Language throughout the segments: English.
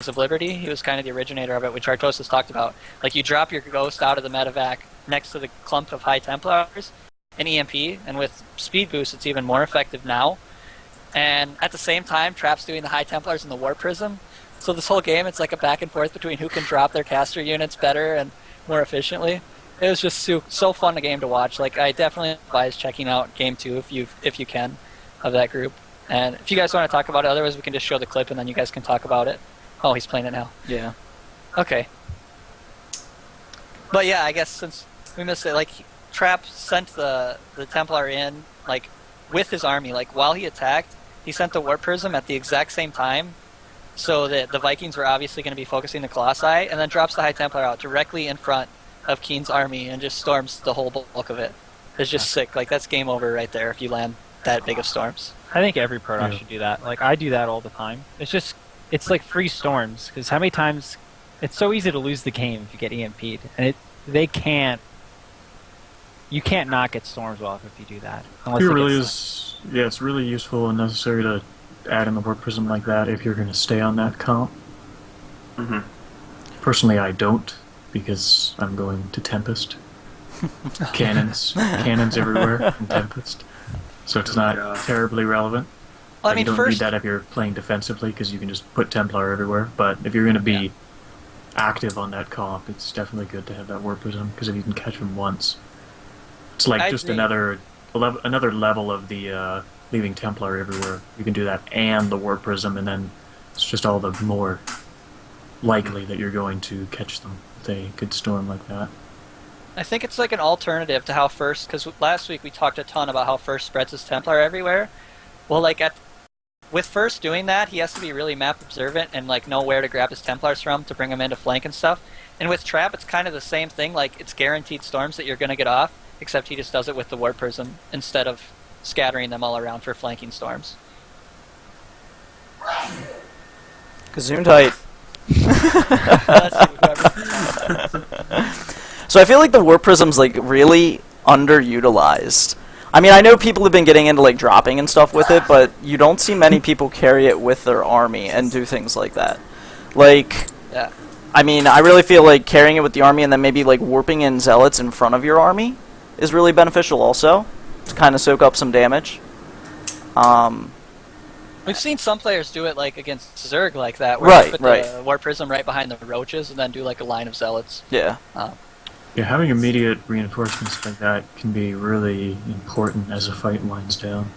of Liberty. He was kind of the originator of it, which Artos has talked about. Like, you drop your Ghost out of the medevac next to the clump of High Templars and EMP, and with Speed Boost, it's even more effective now. And at the same time, Trap's doing the High Templars and the Warp Prism. So this whole game, it's like a back and forth between who can drop their caster units better and more efficiently. It was just so fun a game to watch. Like, I definitely advise checking out Game 2 if you can of that group. And if you guys want to talk about it, otherwise we can just show the clip and then you guys can talk about it. Oh, he's playing it now. Yeah. Okay. But yeah, I guess since we missed it, like, Trap sent the Templar in, like, with his army. Like, while he attacked, he sent the Warp Prism at the exact same time, so that the Vikings were obviously going to be focusing the Colossi, and then drops the High Templar out directly in front of Keen's army and just storms the whole bulk of it. It's just sick. Like, that's game over right there if you land that big of storms. I think every Protoss should do that. Like, I do that all the time. It's like free storms, because how many times... It's so easy to lose the game if you get EMP'd, and you can't not get storms off if you do that. It really is. Yeah, it's really useful and necessary to add in the Warp Prism like that if you're going to stay on that comp. Mm-hmm. Personally, I don't, because I'm going to Tempest. Cannons everywhere in Tempest. So it's not terribly relevant. Well, I mean, you don't first, need that if you're playing defensively, because you can just put Templar everywhere. But if you're going to be active on that comp, it's definitely good to have that Warp Prism, because if you can catch them once, it's like I just agree. another level of the leaving Templar everywhere. You can do that and the Warp Prism, and then it's just all the more likely that you're going to catch them with a good storm like that. I think it's like an alternative to how First, because last week we talked a ton about how First spreads his Templar everywhere. Well, like, with First doing that, he has to be really map observant and, like, know where to grab his Templars from to bring them into flank and stuff. And with Trap, it's kind of the same thing. Like, it's guaranteed storms that you're going to get off, except he just does it with the Warp Prism instead of scattering them all around for flanking storms. Gesundheit. Let's see, whoever. So I feel like the Warp Prism's like really underutilized. I mean, I know people have been getting into like dropping and stuff with it, but you don't see many people carry it with their army and do things like that. Like, Yeah. I mean, I really feel like carrying it with the army and then maybe like warping in zealots in front of your army is really beneficial also, to kind of soak up some damage. We've seen some players do it, like, against Zerg like that, where they put Right. the Warp Prism right behind the Roaches and then do, like, a line of Zealots. Yeah. Yeah, having immediate reinforcements like that can be really important as a fight winds down.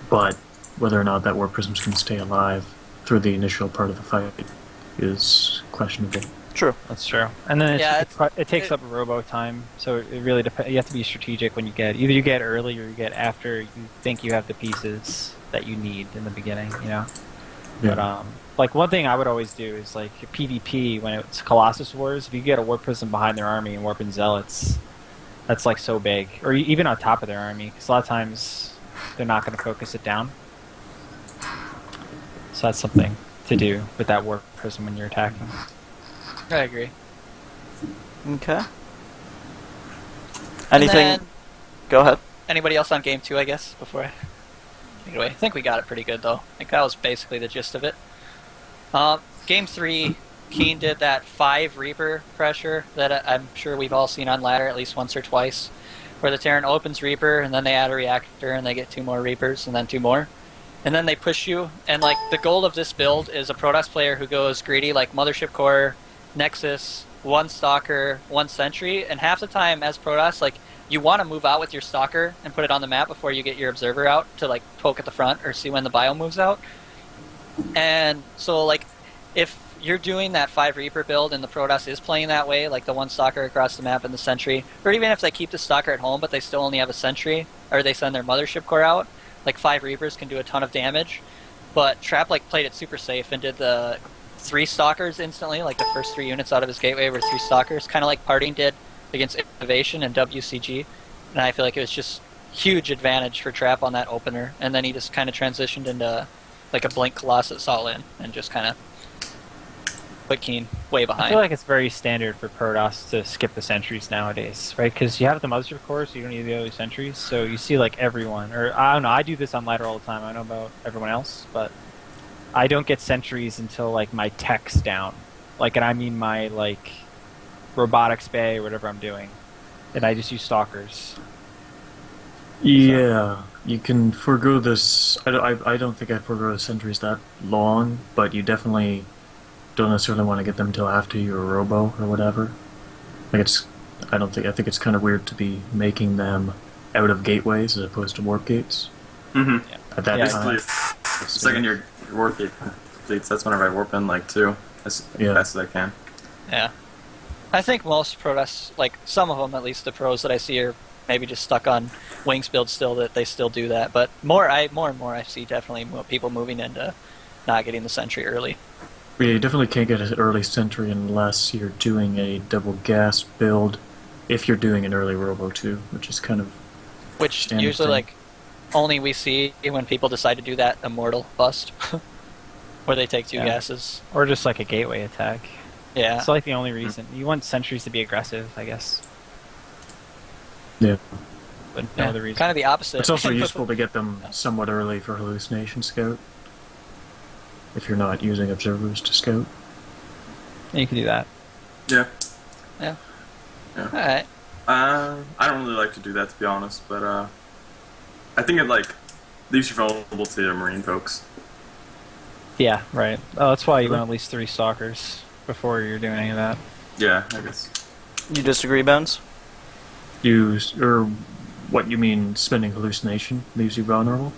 But whether or not that Warp Prism's can stay alive through the initial part of the fight is questionable. True. That's true. And then Yeah, it takes up robo time, so it really depends. You have to be strategic when you get... Either you get early or you get after you think you have the pieces that you need in the beginning, you know? Yeah. But, like, one thing I would always do is, like, PvP, when it's Colossus Wars, if you get a Warp Prism behind their army and warp in Zealots, that's, like, so big. Or even on top of their army, because a lot of times they're not going to focus it down. So that's something to do with that Warp Prism when you're attacking. I agree. Okay. And Anything? then, Go ahead. anybody else on Game 2, I guess, before I take it away? I think we got it pretty good, though. I think that was basically the gist of it. Game 3, Keen did that 5 Reaper pressure that I'm sure we've all seen on ladder at least once or twice, where the Terran opens Reaper, and then they add a reactor, and they get 2 more Reapers, and then 2 more. And then they push you, and, like, the goal of this build is a Protoss player who goes greedy, like Mothership Core, Nexus, 1 Stalker, 1 Sentry, and half the time as Protoss, like, you want to move out with your Stalker and put it on the map before you get your Observer out to, like, poke at the front or see when the bio moves out. And so, like, if you're doing that 5 Reaper build and the Protoss is playing that way, like the 1 Stalker across the map and the Sentry, or even if they keep the Stalker at home but they still only have a Sentry, or they send their Mothership Core out, like 5 Reapers can do a ton of damage. But Trap, like, played it super safe and did the 3 Stalkers instantly, like the first 3 units out of his gateway were 3 Stalkers, kind of like Parting did against Innovation and WCG. And I feel like it was just huge advantage for Trap on that opener, and then he just kind of transitioned into like a Blink Colossus all in and just kind of put Keen way I behind. feel like it's very standard for Protoss to skip the sentries nowadays, right? Because you have the Mothership Core, so you don't need the other sentries. So you see, like, everyone, or I don't know, I do this on ladder all the time. I don't know about everyone else, but I don't get sentries until like my tech's down, like, and I mean my like robotics bay or whatever I'm doing, and I just use stalkers. Yeah, you can forego this. I don't think I forego the sentries that long, but you definitely don't necessarily want to get them till after your robo or whatever. Like it's, I think it's kind of weird to be making them out of gateways as opposed to warp gates Mm-hmm. at that Yeah. time. Basically, the second your warp gate completes, that's whenever I warp in, like, too. As Yeah. fast as I can. Yeah. I think most Protoss, like some of them at least, the pros that I see are maybe just stuck on wings build still, that they still do that. But more and more I see definitely people moving into not getting the sentry early. Yeah, you definitely can't get an early sentry unless you're doing a double gas build. If you're doing an early robo too, which is kind of Which standard usually thing. like only we see when people decide to do that immortal bust, where they take two Yeah. gases. Or just like a gateway attack. Yeah. It's like the only reason. You want sentries to be aggressive, I guess. Yeah. But no Yeah, other reason. kind of the opposite. It's also useful to get them somewhat early for hallucination scout. If you're not using observers to scout. Yeah, you can do that. Yeah. Alright. I don't really like to do that, to be honest, but I think it, like, leaves you vulnerable to your marine pokes. Yeah, right. Oh, that's why you want at least 3 stalkers before you're doing any of that. Yeah, I guess. You disagree, Bones? Or what you mean spending hallucination leaves you vulnerable?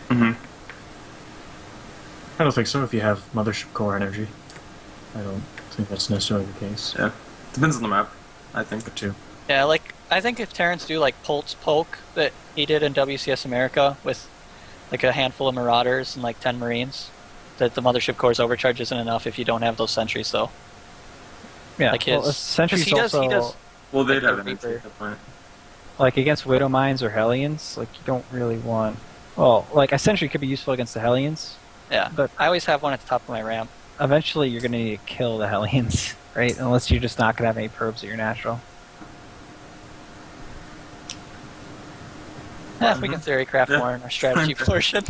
Mm-hmm. I don't think so if you have mothership core energy. I don't think that's necessarily the case. Yeah. Depends on the map, I think. But too. Yeah, like I think if Terrence do like Pulse Poke that he did in WCS America with like a handful of Marauders and like 10 Marines, that the mothership core's overcharge isn't enough if you don't have those sentries though. Yeah, Like well, his- sentries 'cause he does- also, Well, they'd Like have the energy Reaper. at that point. like against Widow Mines or Hellions, like you don't really want... Well, like a sentry could be useful against the Hellions, Yeah, but I always have one at the top of my ramp. eventually you're going to need to kill the Hellions, right? Unless you're just not going to have any probes at your natural. Yeah, we can theory craft Yeah. more in our strategy portion.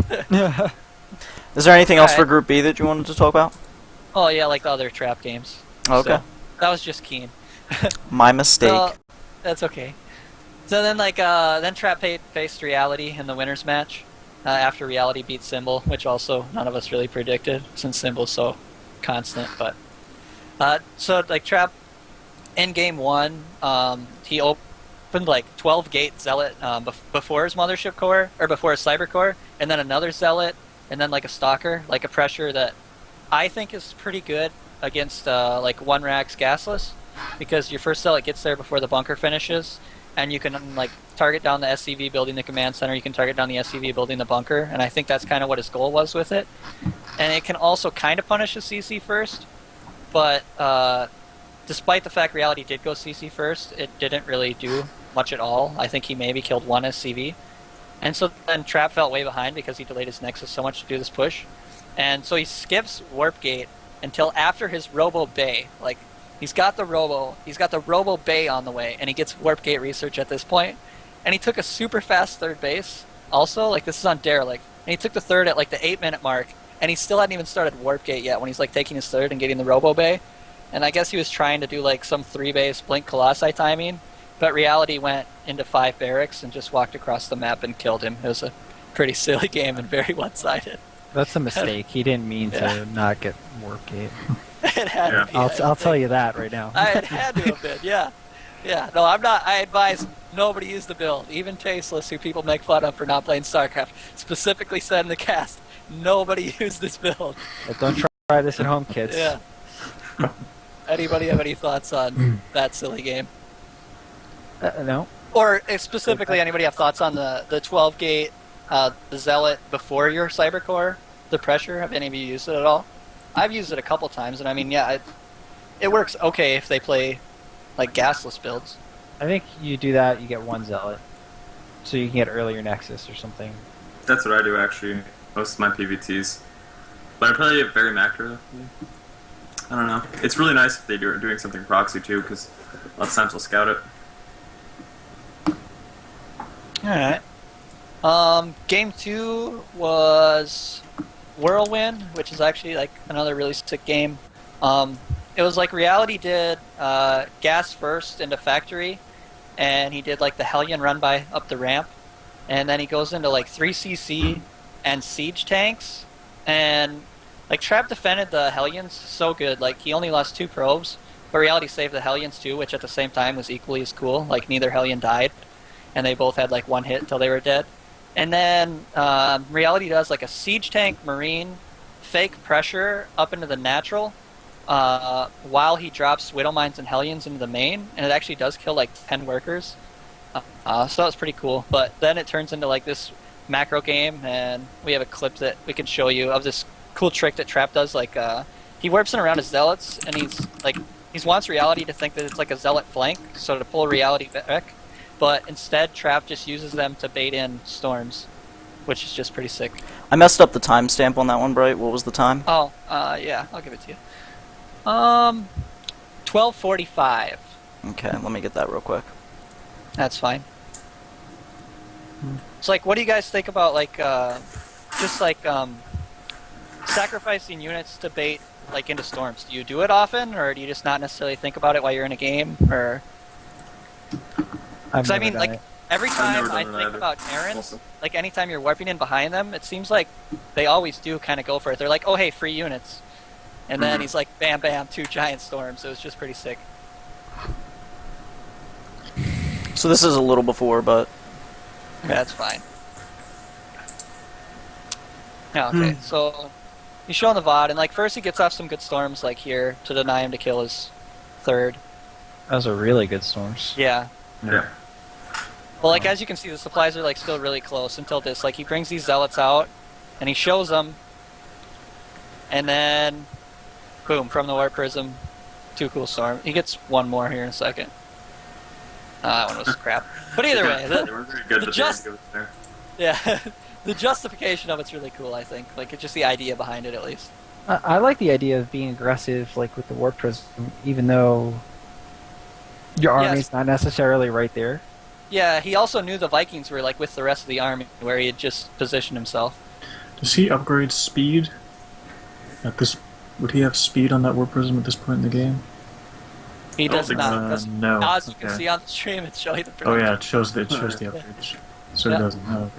Is there anything else for Alright. Group B that you wanted to talk about? Oh yeah, like the other trap games. Okay. So, that was just Keen. My mistake. So, that's okay. So then, then Trap faced Reality in the winners match after Reality beat Symbol, which also none of us really predicted since Symbol's so constant. But so like Trap in game 1, he opened like 12 gate Zealot before his Mothership Core or before his Cyber Core, and then another Zealot, and then like a Stalker, like a pressure that I think is pretty good against like 1 racks gasless, because your first Zealot gets there before the bunker finishes, and you can like target down the SCV building the command center, you can target down the SCV building the bunker, and I think that's kind of what his goal was with it. And it can also kind of punish a CC first, but despite the fact Reality did go CC first, it didn't really do much at all. I think he maybe killed 1 SCV. And so then Trap felt way behind because he delayed his Nexus so much to do this push. And so he skips Warp Gate until after his Robo Bay. Like, he's got the Robo Bay on the way, and he gets Warp Gate research at this point. And he took a super fast third base also. Like, this is on Derelict. And he took the third at like the 8-minute mark, and he still hadn't even started Warp Gate yet when he's like taking his third and getting the Robo Bay. And I guess he was trying to do like some 3-base Blink Colossi timing, but Reality went into 5 barracks and just walked across the map and killed him. It was a pretty silly game and very one-sided. That's a mistake. He didn't mean Yeah. to not get Warp Gate. It had Yeah. to be. I'll tell you that right now. It had to have been, yeah. Yeah, no, I'm not. I advise nobody use the build. Even Tasteless, who people make fun of for not playing StarCraft, specifically said in the cast, nobody use this build. But don't try this at home, kids. Yeah. Anybody have any thoughts on that silly game? No. Or specifically, anybody have thoughts on the 12 gate, the Zealot before your Cybercore, the pressure? Have any of you used it at all? I've used it a couple times, and I mean, yeah, it works okay if they play like gasless builds. I think you do that, you get 1 Zealot. So you can get earlier Nexus or something. That's what I do, actually. Most of my PVTs. But I play it very macro. I don't know. It's really nice if they're doing something proxy, too, because lots of times they'll scout it. Alright. Game 2 was Whirlwind, which is actually like another really sick game. It was like Reality did gas first into Factory, and he did like the Hellion run by up the ramp, and then he goes into like 3cc and siege tanks, and like Trap defended the Hellions so good. Like he only lost 2 probes, but Reality saved the Hellions too, which at the same time was equally as cool. Like neither Hellion died, and they both had like 1 hit until they were dead. And then Reality does like a siege tank marine fake pressure up into the natural while he drops Widow Mines and Hellions into the main, and it actually does kill like 10 workers. So that was pretty cool. But then it turns into like this macro game, and we have a clip that we can show you of this cool trick that Trap does. Like he warps in around his zealots, and he wants Reality to think that it's like a zealot flank, so to pull Reality back. But instead, Trap just uses them to bait in storms, which is just pretty sick. I messed up the timestamp on that one, Bright. What was the time? Oh, yeah, I'll give it to you. 12:45. Okay, let me get that real quick. That's fine. It's like, what do you guys think about like, just like sacrificing units to bait like into storms? Do you do it often, or do you just not necessarily think about it while you're in a game, or? Because I mean, like, every time I think about Terrans, like, anytime you're warping in behind them, it seems like they always do kind of go for it. They're like, oh, hey, free units. And then he's like, bam, bam, 2 giant storms. It was just pretty sick. So this is a little before, but... Yeah, that's fine. Yeah, okay, so he's showing the VOD, and, like, first he gets off some good storms, like, here, to deny him to kill his 3rd. Those are really good storms. Yeah. Yeah. Well, like, as you can see, the supplies are, like, still really close until this. Like, he brings these zealots out, and he shows them, and then, boom, from the Warp Prism, 2 cool storm. He gets 1 more here in a second. That one was crap. But either way, they weren't very good, the but just- they were good there. yeah, the justification of it's really cool, I think. Like, it's just the idea behind it, at least. I like the idea of being aggressive, like with the Warp Prism, even though your army's not necessarily right there. Yeah, he also knew the Vikings were, like, with the rest of the army, where he had just positioned himself. Does he upgrade speed? At this, would he have speed on that Warp Prism at this point in the game? He does think not. Because no. as you can Okay. see on the stream, it's showing the Oh yeah, it shows the upgrades. So Yeah. it doesn't. Oh, okay.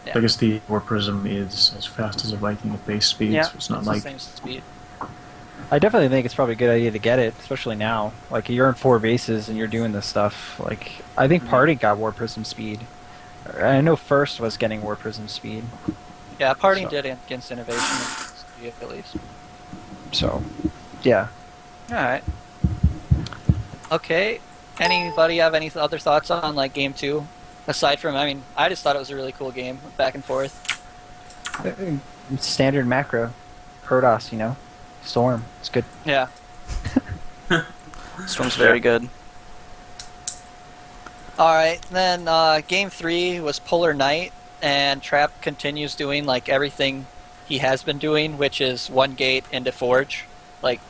Yeah. I guess the Warp Prism is as fast as a Viking at base speed, Yeah, so it's not it's like the same speed. I definitely think it's probably a good idea to get it, especially now. Like, you're in 4 bases and you're doing this stuff. Like, I think Party got Warp Prism speed. I know First was getting Warp Prism speed. Yeah, Party So- did against Innovation and speed, at least. So, yeah. Alright. Okay. Anybody have any other thoughts on, like, Game 2? Aside from, I mean, I just thought it was a really cool game, back and forth. Standard macro. Protoss, you know? Storm. It's good. Yeah. Storm's very good. Alright, then Game 3 was Polar Night, and Trap continues doing, like, everything he has been doing, which is 1 gate into Forge. Like,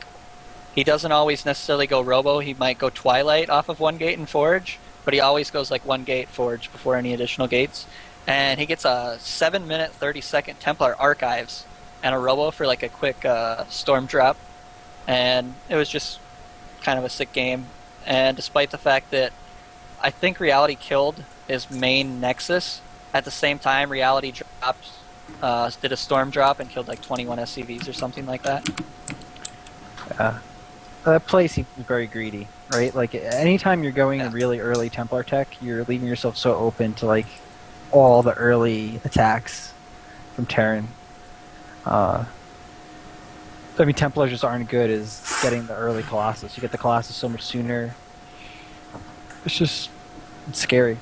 he doesn't always necessarily go Robo, he might go Twilight off of 1 gate and Forge, but he always goes, like, 1 gate Forge before any additional gates. And he gets a 7-minute, 30-second Templar Archives and a Robo for, like, a quick Storm drop. And it was just kind of a sick game. And despite the fact that I think Reality killed his main Nexus, at the same time Reality dropped, did a Storm drop and killed like 21 SCVs or something like that. That play seems very greedy, right? Like, anytime you're going Yeah. really early Templar tech, you're leaving yourself so open to, like, all the early attacks from Terran. I mean, Templars just aren't good as getting the early Colossus. You get the Colossus so much sooner. It's scary.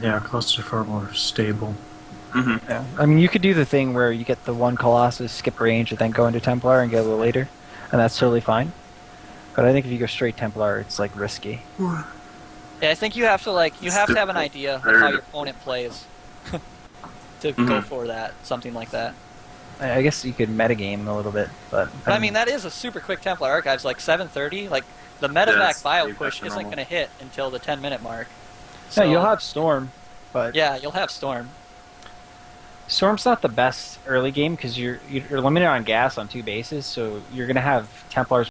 yeah, clusters are far more stable. Yeah. I mean, you could do the thing where you get the 1 Colossus, skip range, and then go into Templar and get a little later, and that's totally fine. But I think if you go straight Templar, it's, like, risky. Yeah, I think you have to have an idea of how your opponent plays to go for that, something like that. I guess you could metagame a little bit, but... But I mean, that is a super quick Templar Archives, like 7:30. Like, the medevac that's bio pretty push back to isn't normal. going to hit until the 10-minute mark. Yeah, So, you'll have Storm, but... Yeah, you'll have Storm. Storm's not the best early game because you're limited on gas on 2 bases, so you're gonna have Templars